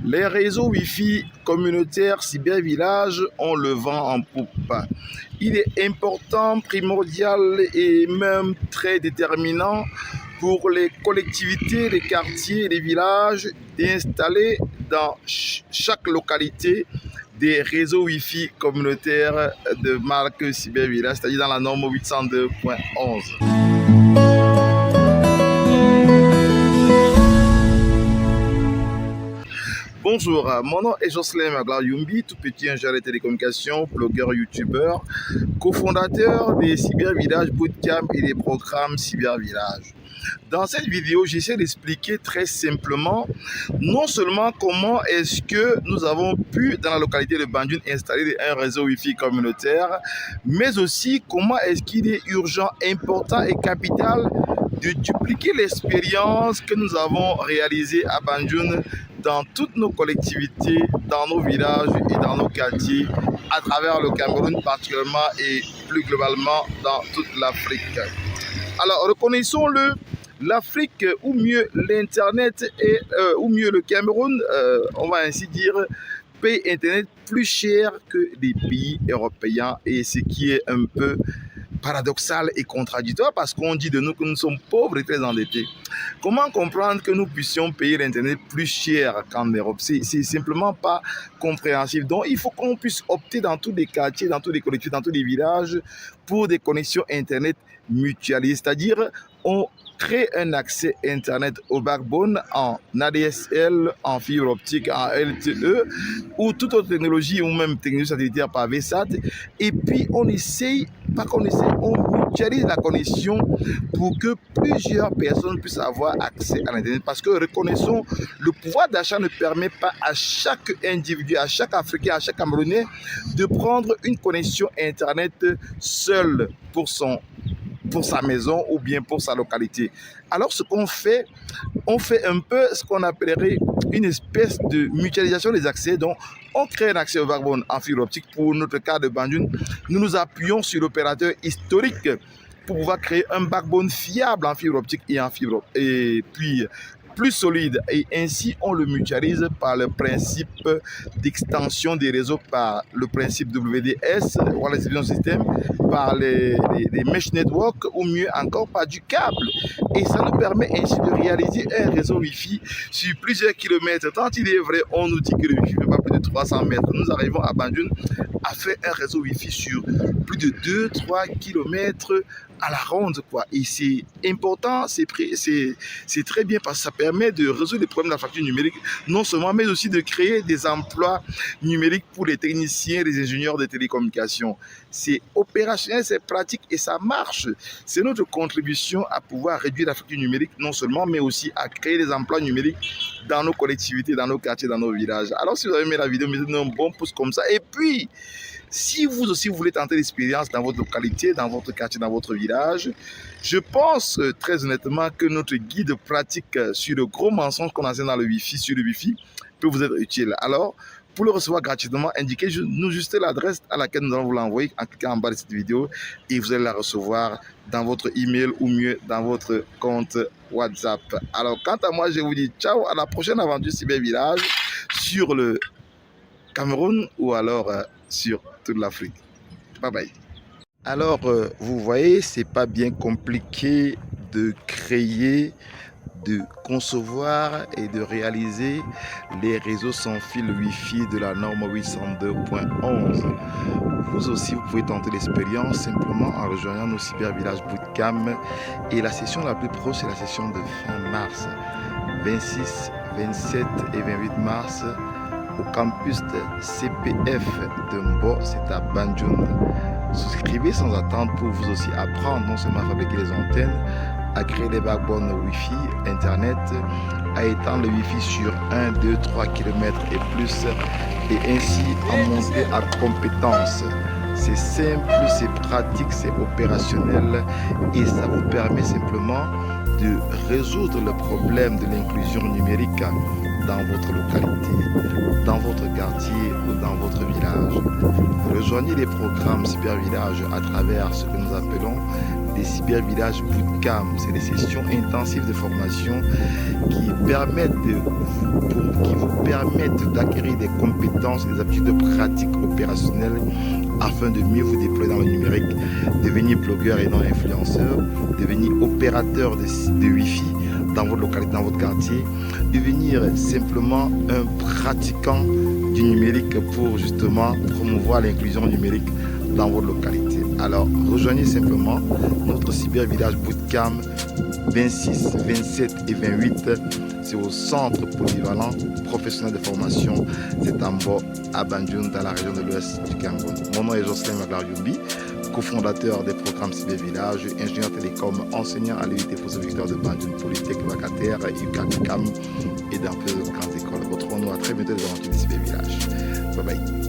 Les réseaux Wi-Fi communautaires cybervillages ont le vent en poupe. Il est important, primordial et même très déterminant pour les collectivités, les quartiers et les villages d'installer dans chaque localité des réseaux Wi-Fi communautaires de marque cybervillage, c'est-à-dire dans la norme 802.11. Bonjour, mon nom est Jocelyn Maglar-Yumbi, tout petit ingénieur de télécommunications, blogueur, youtubeur, cofondateur des Cybervillages Bootcamp et des programmes Cybervillage. Dans cette vidéo, j'essaie d'expliquer très simplement, non seulement comment est-ce que nous avons pu, dans la localité de Bandjoun, installer un réseau Wi-Fi communautaire, mais aussi comment est-ce qu'il est urgent, important et capital de dupliquer l'expérience que nous avons réalisée à Bandjoun dans toutes nos collectivités, dans nos villages et dans nos quartiers, à travers le Cameroun particulièrement et plus globalement dans toute l'Afrique. Alors reconnaissons-le, l'Afrique, ou mieux l'Internet, ou mieux le Cameroun, on va ainsi dire, paye Internet plus cher que les pays européens, et ce qui est un peu paradoxal et contradictoire parce qu'on dit de nous que nous sommes pauvres et très endettés. Comment comprendre que nous puissions payer l'Internet plus cher qu'en Europe? C'est simplement pas compréhensible. Donc il faut qu'on puisse opter dans tous les quartiers, dans tous les collectivités, dans tous les villages pour des connexions Internet mutualisées, c'est-à-dire on crée un accès Internet au backbone en ADSL, en fibre optique, en LTE ou toute autre technologie ou même technologie satellitaire par VSAT. Et puis on mutualise la connexion pour que plusieurs personnes puissent avoir accès à l'Internet. Parce que reconnaissons, le pouvoir d'achat ne permet pas à chaque individu, à chaque Africain, à chaque Camerounais de prendre une connexion Internet seul pour sa maison ou bien pour sa localité. Alors ce qu'on fait, on fait un peu ce qu'on appellerait une espèce de mutualisation des accès. Donc on crée un accès au backbone en fibre optique. Pour notre cas de Bandjoun, nous nous appuyons sur l'opérateur historique pour pouvoir créer un backbone fiable en fibre optique et en fibre et puis plus solide, et ainsi on le mutualise par le principe d'extension des réseaux, par le principe WDS, Wireless Distribution System, par les mesh network ou mieux encore par du câble. Et ça nous permet ainsi de réaliser un réseau Wi-Fi sur plusieurs kilomètres. Tant il est vrai, on nous dit que le Wi-Fi ne fait pas plus de 300 mètres. Nous arrivons à Bandjoun à faire un réseau Wi-Fi sur plus de 2-3 kilomètres à la ronde, quoi. Et c'est important, c'est très bien parce que ça permet de résoudre les problèmes de la fracture numérique, non seulement, mais aussi de créer des emplois numériques pour les techniciens, les ingénieurs de télécommunications. C'est opérationnel, c'est pratique et ça marche. C'est notre contribution à pouvoir réduire la fracture numérique, non seulement, mais aussi à créer des emplois numériques dans nos collectivités, dans nos quartiers, dans nos villages. Alors si vous avez aimé la vidéo, mettez-nous un bon pouce comme ça. Et puis, si vous aussi vous voulez tenter l'expérience dans votre localité, dans votre quartier, dans votre village, je pense très honnêtement que notre guide pratique sur le gros mensonge qu'on enseigne dans le Wi-Fi, sur le Wi-Fi, peut vous être utile. Alors, pour le recevoir gratuitement, indiquez-nous juste l'adresse à laquelle nous allons vous l'envoyer en cliquant en bas de cette vidéo et vous allez la recevoir dans votre email ou mieux dans votre compte WhatsApp. Alors, quant à moi, je vous dis ciao, à la prochaine aventure Cybervillage sur le Cameroun ou alors sur toute l'Afrique. Bye bye. Alors, vous voyez, c'est pas bien compliqué de créer, de concevoir et de réaliser les réseaux sans fil Wi-Fi de la norme 802.11. Vous aussi, vous pouvez tenter l'expérience simplement en rejoignant nos Cybervillages Bootcamp. Et la session la plus proche, c'est la session de fin mars, 26, 27 et 28 mars. Au campus de CPF de Mbo, c'est à Bandjoun. Souscrivez sans attendre pour vous aussi apprendre non seulement à fabriquer les antennes, à créer des backbones Wi-Fi, Internet, à étendre le Wi-Fi sur 1, 2, 3 km et plus, et ainsi à monter à compétence. C'est simple, c'est pratique, c'est opérationnel et ça vous permet simplement de résoudre le problème de l'inclusion numérique dans votre localité, dans votre quartier ou dans votre village. Rejoignez les programmes Cybervillage à travers ce que nous appelons des des cybervillages bootcamp. C'est des sessions intensives de formation qui vous permettent d'acquérir des compétences, des aptitudes pratiques opérationnelles afin de mieux vous déployer dans le numérique, devenir blogueur et non influenceur, devenir opérateur de Wi-Fi dans votre localité, dans votre quartier, devenir simplement un pratiquant du numérique pour justement promouvoir l'inclusion numérique dans votre localité. Alors, rejoignez simplement notre cybervillage bootcamp 26, 27 et 28. C'est au centre polyvalent professionnel de formation. C'est en bas à Banjul, dans la région de l'ouest du Cameroun. Mon nom est Jocelyn Maglar-Yumbi, cofondateur des programmes Cybervillage, ingénieur télécom, enseignant à l'UIT pour secteur de Banjul, Polytech, Vacataire, UCAM et dans plusieurs grandes écoles. Retrouvons-nous à très bientôt dans les aventures du Cybervillage. Bye bye.